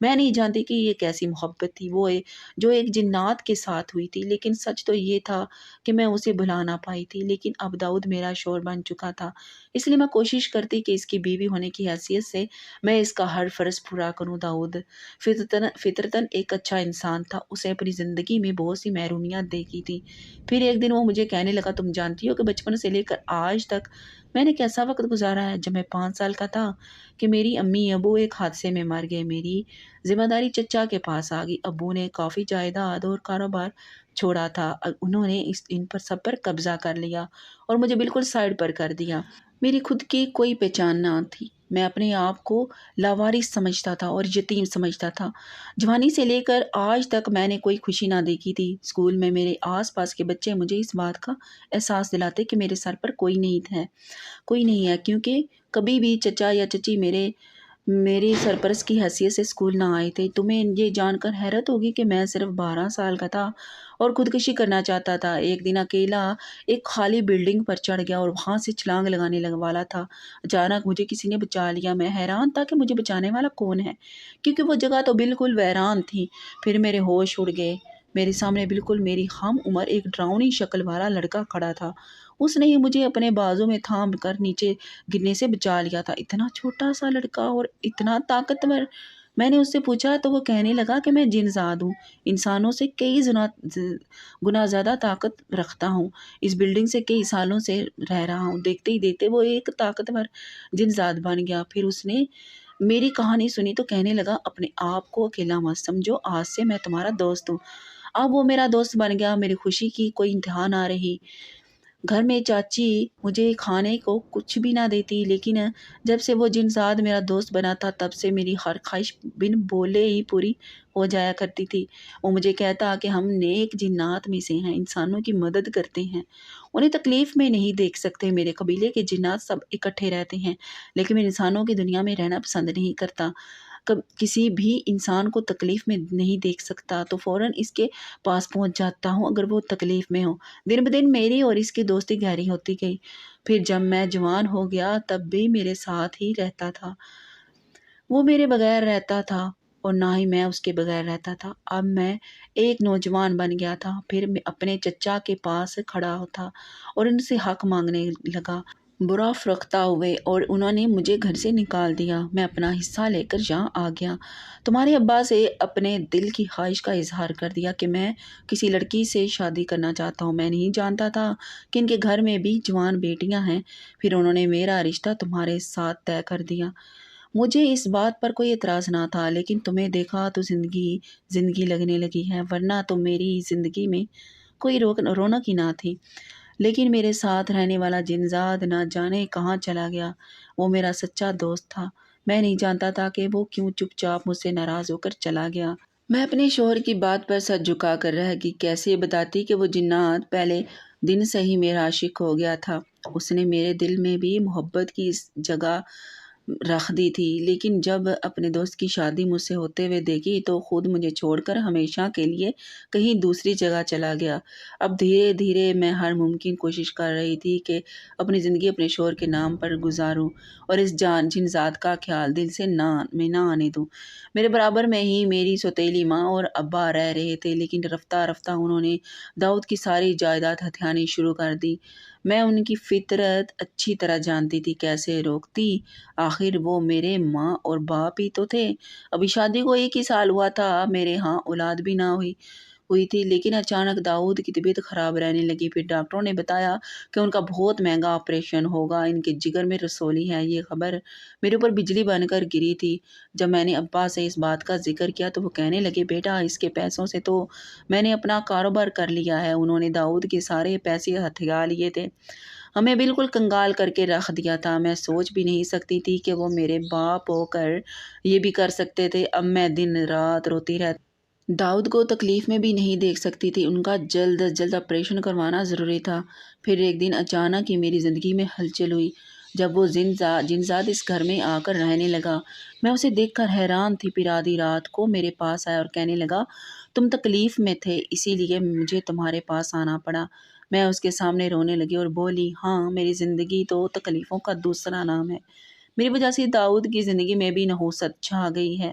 میں نہیں جانتی کہ یہ کیسی محبت تھی جو ایک جنات کے ساتھ ہوئی تھی، لیکن سچ تو یہ تھا کہ میں اسے بھلا نہ پائی تھی۔ لیکن اب داؤد میرا شوہر بن چکا تھا، اس لیے میں کوشش کرتی کہ اس کی بیوی ہونے کی حیثیت سے میں اس کا ہر فرض پورا کروں۔ داؤد فطرتاً ایک اچھا انسان تھا، اسے اپنی زندگی میں بہت سی محرومیات دیکھی تھی۔ پھر ایک دن وہ مجھے کہنے لگا، تم جانتی ہو کہ بچپن سے لے کر آج تک میں نے کیسا وقت گزارا ہے؟ جب میں 5 سال کا تھا کہ میری امی ابو ایک حادثے میں مر گئے، میری ذمہ داری چچا کے پاس آ گئی۔ ابو نے کافی جائیداد اور کاروبار چھوڑا تھا، انہوں نے ان پر سب پر قبضہ کر لیا اور مجھے بالکل سائڈ پر کر دیا۔ میری خود کی کوئی پہچان نہ تھی، میں اپنے آپ کو لاوارث سمجھتا تھا اور یتیم سمجھتا تھا۔ جوانی سے لے کر آج تک میں نے کوئی خوشی نہ دیکھی تھی۔ اسکول میں میرے آس پاس کے بچے مجھے اس بات کا احساس دلاتے کہ میرے سر پر کوئی نہیں ہے، کیونکہ کبھی بھی چچا یا چچی میری سرپرست کی حیثیت سے اسکول نہ آئے تھے۔ تمہیں یہ جان کر حیرت ہوگی کہ میں صرف 12 سال کا تھا اور خودکشی کرنا چاہتا تھا۔ ایک دن اکیلا ایک خالی بلڈنگ پر چڑھ گیا اور وہاں سے چھلانگ لگانے والا تھا۔ اچانک مجھے کسی نے بچا لیا۔ میں حیران تھا کہ مجھے بچانے والا کون ہے، کیونکہ وہ جگہ تو بالکل ویران تھی۔ پھر میرے ہوش اڑ گئے، میرے سامنے بالکل میری ہم عمر ایک ڈراؤنی شکل والا لڑکا کھڑا تھا۔ اس نے ہی مجھے اپنے بازو میں تھام کر نیچے گرنے سے بچا لیا تھا۔ اتنا چھوٹا سا لڑکا اور اتنا طاقتور! میں نے اس سے پوچھا تو وہ کہنے لگا کہ میں جن زاد ہوں، انسانوں سے کئی گنا زیادہ طاقت رکھتا ہوں، اس بلڈنگ سے کئی سالوں سے رہ رہا ہوں۔ دیکھتے ہی دیکھتے وہ ایک طاقتور جن زاد بن گیا۔ پھر اس نے میری کہانی سنی تو کہنے لگا، اپنے آپ کو اکیلا مت سمجھو، آج سے میں تمہارا دوست ہوں۔ اب وہ میرا دوست بن گیا، میری خوشی کی کوئی انتہا نہ رہی۔ گھر میں چاچی مجھے کھانے کو کچھ بھی نہ دیتی، لیکن جب سے وہ جن زاد میرا دوست بنا تھا تب سے میری ہر خواہش بن بولے ہی پوری ہو جایا کرتی تھی۔ وہ مجھے کہتا کہ ہم نیک جنات میں سے ہیں، انسانوں کی مدد کرتے ہیں، انہیں تکلیف میں نہیں دیکھ سکتے۔ میرے قبیلے کے جنات سب اکٹھے رہتے ہیں، لیکن میں انسانوں کی دنیا میں رہنا پسند نہیں کرتا۔ کسی بھی انسان کو تکلیف میں نہیں دیکھ سکتا تو فوراً اس کے پاس پہنچ جاتا ہوں اگر وہ تکلیف میں ہو۔ دن بدن میری اور اس کی دوستی گہری ہوتی گئی۔ پھر جب میں جوان ہو گیا تب بھی میرے ساتھ ہی رہتا تھا، وہ میرے بغیر رہتا تھا اور نہ ہی میں اس کے بغیر رہتا تھا۔ اب میں ایک نوجوان بن گیا تھا، پھر میں اپنے چچا کے پاس کھڑا تھا اور ان سے حق مانگنے لگا۔ برا فرختہ ہوئے اور انہوں نے مجھے گھر سے نکال دیا۔ میں اپنا حصہ لے کر یہاں آ گیا، تمہارے ابا سے اپنے دل کی خواہش کا اظہار کر دیا کہ میں کسی لڑکی سے شادی کرنا چاہتا ہوں۔ میں نہیں جانتا تھا کہ ان کے گھر میں بھی جوان بیٹیاں ہیں۔ پھر انہوں نے میرا رشتہ تمہارے ساتھ طے کر دیا۔ مجھے اس بات پر کوئی اعتراض نہ تھا، لیکن تمہیں دیکھا تو زندگی لگنے لگی ہے، ورنہ تو میری زندگی میں کوئی رونق ہی نہ تھی۔ لیکن میرے ساتھ رہنے والا جنزاد نہ جانے کہاں چلا گیا، وہ میرا سچا دوست تھا۔ میں نہیں جانتا تھا کہ وہ کیوں چپ چاپ مجھ سے ناراض ہو کر چلا گیا۔ میں اپنے شوہر کی بات پر سر جھکا کر رہ گئی، کیسے بتاتی کہ وہ جنات پہلے دن سے ہی میرا عاشق ہو گیا تھا۔ اس نے میرے دل میں بھی محبت کی جگہ رکھ دی تھی، لیکن جب اپنے دوست کی شادی مجھ سے ہوتے ہوئے دیکھی تو خود مجھے چھوڑ کر ہمیشہ کے لیے کہیں دوسری جگہ چلا گیا۔ اب دھیرے دھیرے میں ہر ممکن کوشش کر رہی تھی کہ اپنی زندگی اپنے شوہر کے نام پر گزاروں اور اس جن ذات کا خیال دل سے نہ آنے دوں۔ میرے برابر میں ہی میری سوتیلی ماں اور ابا رہ رہے تھے، لیکن رفتہ رفتہ انہوں نے داؤد کی ساری جائیداد ہتھیانی شروع کر دی۔ میں ان کی فطرت اچھی طرح جانتی تھی، کیسے روکتی؟ آخر وہ میرے ماں اور باپ ہی تو تھے۔ ابھی شادی کو 1 ہی سال ہوا تھا، میرے ہاں اولاد بھی نہ ہوئی تھی، لیکن اچانک داؤد کی طبیعت خراب رہنے لگی۔ پھر ڈاکٹروں نے بتایا کہ ان کا بہت مہنگا آپریشن ہوگا، ان کے جگر میں رسولی ہے۔ یہ خبر میرے اوپر بجلی بن کر گری تھی۔ جب میں نے ابا سے اس بات کا ذکر کیا تو وہ کہنے لگے، بیٹا اس کے پیسوں سے تو میں نے اپنا کاروبار کر لیا ہے۔ انہوں نے داؤد کے سارے پیسے ہتھیا لیے تھے، ہمیں بالکل کنگال کر کے رکھ دیا تھا۔ میں سوچ بھی نہیں سکتی تھی کہ وہ میرے باپ ہو کر یہ بھی کر سکتے تھے۔ اب میں دن رات روتی رہتی، داؤد کو تکلیف میں بھی نہیں دیکھ سکتی تھی، ان کا جلد از جلد آپریشن کروانا ضروری تھا۔ پھر ایک دن اچانک ہی میری زندگی میں ہلچل ہوئی جب وہ جنزاد اس گھر میں آ کر رہنے لگا۔ میں اسے دیکھ کر حیران تھی۔ پھر آدھی رات کو میرے پاس آیا اور کہنے لگا، تم تکلیف میں تھے اسی لیے مجھے تمہارے پاس آنا پڑا۔ میں اس کے سامنے رونے لگی اور بولی، ہاں میری زندگی تو تکلیفوں کا دوسرا نام ہے، میری وجہ سے داؤد کی زندگی میں بھی نحوست چھا گئی ہے۔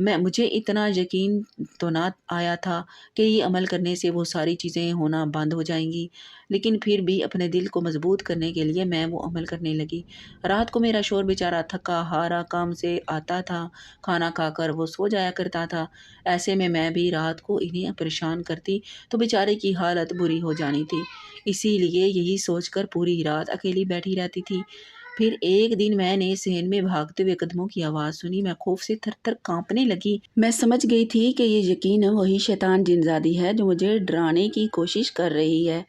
مجھے اتنا یقین تو نہ آیا تھا کہ یہ عمل کرنے سے وہ ساری چیزیں ہونا بند ہو جائیں گی، لیکن پھر بھی اپنے دل کو مضبوط کرنے کے لیے میں وہ عمل کرنے لگی۔ رات کو میرا شوہر بیچارہ تھکا ہارا کام سے آتا تھا، کھانا کھا کر وہ سو جایا کرتا تھا۔ ایسے میں بھی رات کو انہیں پریشان کرتی تو بیچارے کی حالت بری ہو جانی تھی، اسی لیے یہی سوچ کر پوری رات اکیلی بیٹھی رہتی تھی۔ پھر ایک دن میں نے صحن میں بھاگتے ہوئے قدموں کی آواز سنی۔ میں خوف سے تھر تھر کانپنے لگی۔ میں سمجھ گئی تھی کہ یہ یقیناً وہی شیطان جن زادی ہے جو مجھے ڈرانے کی کوشش کر رہی ہے۔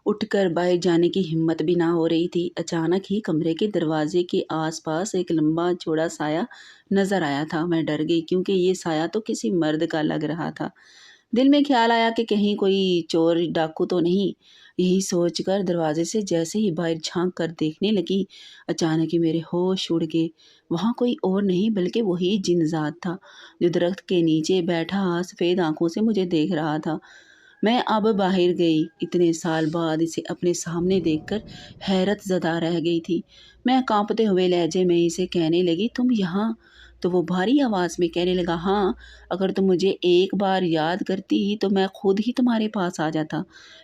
اٹھ کر باہر جانے کی ہمت بھی نہ ہو رہی تھی۔ اچانک ہی کمرے کے دروازے کے آس پاس ایک لمبا چوڑا سایہ نظر آیا تھا۔ میں ڈر گئی کیونکہ یہ سایہ تو کسی مرد کا لگ رہا تھا۔ دل میں خیال آیا کہ کہیں کوئی چور ڈاکو تو نہیں۔ یہی سوچ کر دروازے سے جیسے ہی باہر جھانک کر دیکھنے لگی، اچانک ہی میرے ہوش اڑ گئے۔ وہاں کوئی اور نہیں بلکہ وہی جن ذات تھا جو درخت کے نیچے بیٹھا سفید آنکھوں سے مجھے دیکھ رہا تھا۔ میں اب باہر گئی، اتنے سال بعد اسے اپنے سامنے دیکھ کر حیرت زدہ رہ گئی تھی۔ میں کانپتے ہوئے لہجے میں اسے کہنے لگی، تم یہاں؟ تو وہ بھاری آواز میں کہنے لگا، ہاں، اگر تم مجھے ایک بار یاد کرتی تو میں خود ہی تمہارے پاس آ جاتا،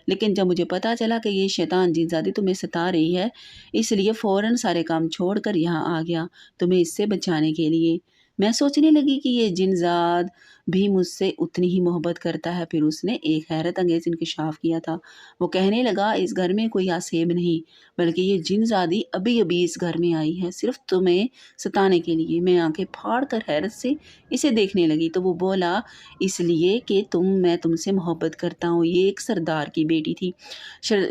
لیکن جب مجھے پتا چلا کہ یہ شیطان جن زادی تمہیں ستا رہی ہے، اس لیے فوراً سارے کام چھوڑ کر یہاں آ گیا تمہیں اس سے بچانے کے لیے۔ میں سوچنے لگی کہ یہ جن زاد بھی مجھ سے اتنی ہی محبت کرتا ہے۔ پھر اس نے ایک حیرت انگیز انکشاف کیا تھا۔ وہ کہنے لگا، اس گھر میں کوئی آسیب نہیں، بلکہ یہ جن زادی ابھی اس گھر میں آئی ہے صرف تمہیں ستانے کے لیے۔ میں آنکھیں پھاڑ کر حیرت سے اسے دیکھنے لگی تو وہ بولا، اس لیے کہ میں تم سے محبت کرتا ہوں۔ یہ ایک سردار کی بیٹی تھی،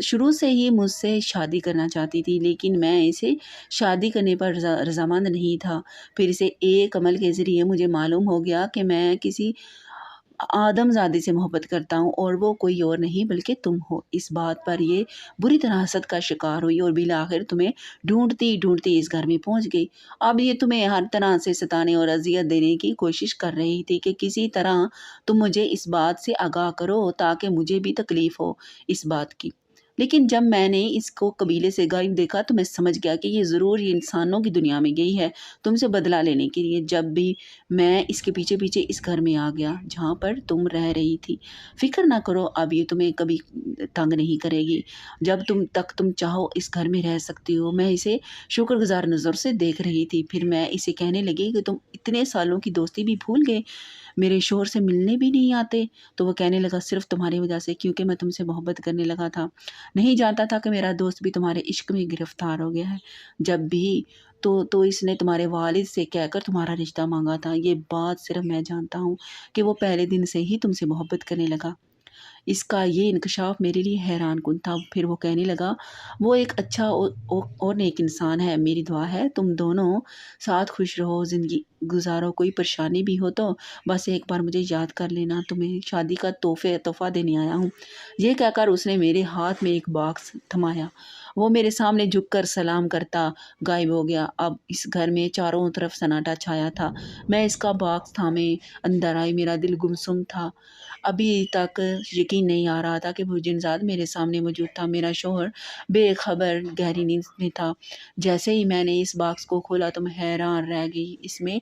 شروع سے ہی مجھ سے شادی کرنا چاہتی تھی، لیکن میں اسے شادی کرنے پر رضامند نہیں تھا۔ پھر اسے ایک عمل کے ذریعے مجھے معلوم ہو گیا کہ میں کسی آدم زادی سے محبت کرتا ہوں اور وہ کوئی اور نہیں بلکہ تم ہو۔ اس بات پر یہ بری طرح حسد کا شکار ہوئی اور بالآخر تمہیں ڈھونڈتی ڈھونڈتی اس گھر میں پہنچ گئی۔ اب یہ تمہیں ہر طرح سے ستانے اور اذیت دینے کی کوشش کر رہی تھی کہ کسی طرح تم مجھے اس بات سے آگاہ کرو تاکہ مجھے بھی تکلیف ہو اس بات کی۔ لیکن جب میں نے اس کو قبیلے سے غائب دیکھا تو میں سمجھ گیا کہ یہ ضرور یہ انسانوں کی دنیا میں گئی ہے تم سے بدلہ لینے کے لیے۔ جب بھی میں اس کے پیچھے پیچھے اس گھر میں آ گیا جہاں پر تم رہ رہی تھی۔ فکر نہ کرو، اب یہ تمہیں کبھی تنگ نہیں کرے گی۔ جب تم چاہو اس گھر میں رہ سکتی ہو۔ میں اسے شکر گزار نظر سے دیکھ رہی تھی۔ پھر میں اسے کہنے لگی کہ تم اتنے سالوں کی دوستی بھی بھول گئے، میرے شوہر سے ملنے بھی نہیں آتے؟ تو وہ کہنے لگا، صرف تمہاری وجہ سے، کیونکہ میں تم سے محبت کرنے لگا تھا، نہیں جانتا تھا کہ میرا دوست بھی تمہارے عشق میں گرفتار ہو گیا ہے۔ جب بھی تو اس نے تمہارے والد سے کہہ کر تمہارا رشتہ مانگا تھا۔ یہ بات صرف میں جانتا ہوں کہ وہ پہلے دن سے ہی تم سے محبت کرنے لگا۔ اس کا یہ انکشاف میرے لیے حیران کن تھا۔ پھر وہ کہنے لگا، وہ ایک اچھا اور نیک انسان ہے۔ میری دعا ہے تم دونوں ساتھ خوش رہو، زندگی گزارو۔ کوئی پریشانی بھی ہو تو بس ایک بار مجھے یاد کر لینا، تمہیں شادی کا تحفہ دینے آیا ہوں۔ یہ کہہ کر اس نے میرے ہاتھ میں ایک باکس تھمایا۔ وہ میرے سامنے جھک کر سلام کرتا غائب ہو گیا۔ اب اس گھر میں چاروں طرف سناٹا چھایا تھا۔ میں اس کا باکس تھامے اندر آئی، میرا دل گمسم تھا۔ ابھی تک یقین نہیں آ رہا تھا کہ وہ جن زاد میرے سامنے موجود تھا۔ میرا شوہر بے خبر گہری نیند میں تھا۔ جیسے ہی میں نے اس باکس کو کھولا تو میں حیران رہ گئی۔ اس میں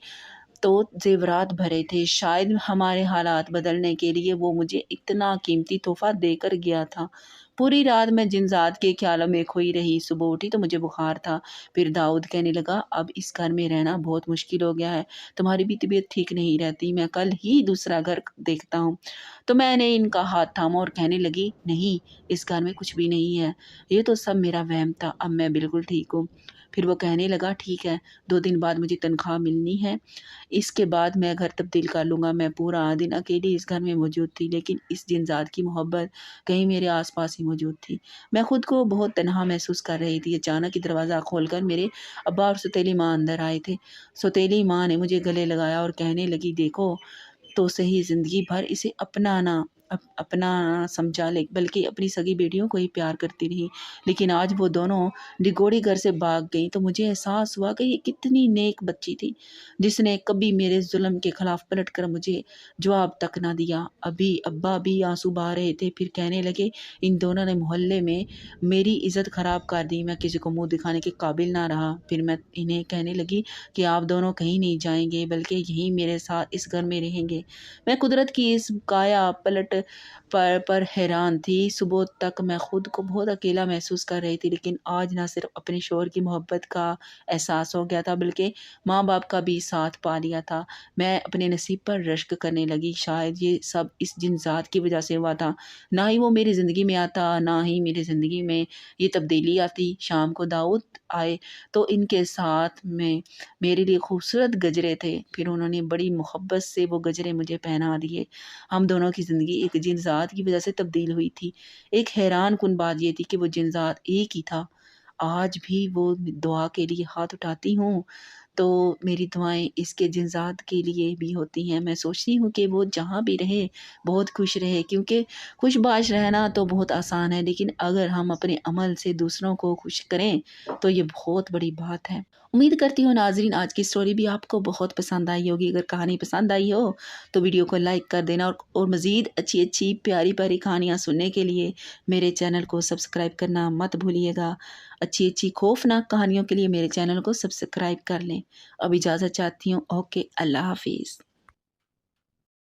تو زیورات بھرے تھے۔ شاید ہمارے حالات بدلنے کے لیے وہ مجھے اتنا قیمتی تحفہ دے کر گیا تھا۔ پوری رات میں جن زاد کے خیالوں میں کھوئی رہی۔ صبح اٹھی تو مجھے بخار تھا۔ پھر داؤد کہنے لگا، اب اس گھر میں رہنا بہت مشکل ہو گیا ہے، تمہاری بھی طبیعت ٹھیک نہیں رہتی، میں کل ہی دوسرا گھر دیکھتا ہوں۔ تو میں نے ان کا ہاتھ تھاما اور کہنے لگی، نہیں، اس گھر میں کچھ بھی نہیں ہے، یہ تو سب میرا وہم تھا، اب میں بالکل ٹھیک ہوں۔ پھر وہ کہنے لگا، ٹھیک ہے، 2 دن بعد مجھے تنخواہ ملنی ہے، اس کے بعد میں گھر تبدیل کر لوں گا۔ میں پورا دن اکیلی اس گھر میں موجود تھی، لیکن اس جن زاد کی محبت کہیں میرے آس پاس ہی موجود تھی۔ میں خود کو بہت تنہا محسوس کر رہی تھی۔ اچانک ہی دروازہ کھول کر میرے ابا اور سوتیلی ماں اندر آئے تھے۔ سوتیلی ماں نے مجھے گلے لگایا اور کہنے لگی، دیکھو تو صحیح، زندگی بھر اسے اپنانا، اپنا نہ سمجھا، بلکہ اپنی سگی بیٹیوں کو ہی پیار کرتی رہی۔ لیکن آج وہ دونوں ڈگوڑی گھر سے بھاگ گئیں تو مجھے احساس ہوا کہ یہ کتنی نیک بچی تھی، جس نے کبھی میرے ظلم کے خلاف پلٹ کر مجھے جواب تک نہ دیا۔ ابا بھی آنسو بہا رہے تھے، پھر کہنے لگے ان دونوں نے محلے میں میری عزت خراب کر دی، میں کسی کو منہ دکھانے کے قابل نہ رہا۔ پھر میں انہیں کہنے لگی کہ آپ دونوں کہیں نہیں جائیں گے بلکہ یہیں میرے ساتھ اس گھر میں رہیں گے۔ میں قدرت کی اس کایا پلٹ پر حیران تھی۔ صبح تک میں خود کو بہت اکیلا محسوس کر رہی تھی، لیکن آج نہ صرف اپنے شوہر کی محبت کا احساس ہو گیا تھا بلکہ ماں باپ کا بھی ساتھ پا لیا تھا۔ میں اپنے نصیب پر رشک کرنے لگی، شاید یہ سب اس جن ذات کی وجہ سے ہوا تھا۔ نہ ہی وہ میری زندگی میں آتا، نہ ہی میری زندگی میں یہ تبدیلی آتی۔ شام کو داؤد آئے تو ان کے ساتھ میں میرے لیے خوبصورت گجرے تھے، پھر انہوں نے بڑی محبت سے وہ گجرے مجھے پہنا دیے۔ ہم دونوں کی زندگی ایک جن ذات کی وجہ سے تبدیل ہوئی تھی۔ ایک حیران کن بات یہ تھی کہ وہ جن ذات ایک ہی تھا۔ آج بھی وہ دعا کے لیے ہاتھ اٹھاتی ہوں تو میری دعائیں اس کے جن ذات کے لیے بھی ہوتی ہیں۔ میں سوچتی ہوں کہ وہ جہاں بھی رہے بہت خوش رہے، کیونکہ خوش باش رہنا تو بہت آسان ہے، لیکن اگر ہم اپنے عمل سے دوسروں کو خوش کریں تو یہ بہت بڑی بات ہے۔ امید کرتی ہوں ناظرین آج کی سٹوری بھی آپ کو بہت پسند آئی ہوگی۔ اگر کہانی پسند آئی ہو تو ویڈیو کو لائک کر دینا، اور مزید اچھی پیاری کہانیاں سننے کے لیے میرے چینل کو سبسکرائب کرنا مت بھولیے گا۔ اچھی خوفناک کہانیوں کے لیے میرے چینل کو سبسکرائب کر لیں۔ اب اجازت چاہتی ہوں، اوکے، اللہ حافظ۔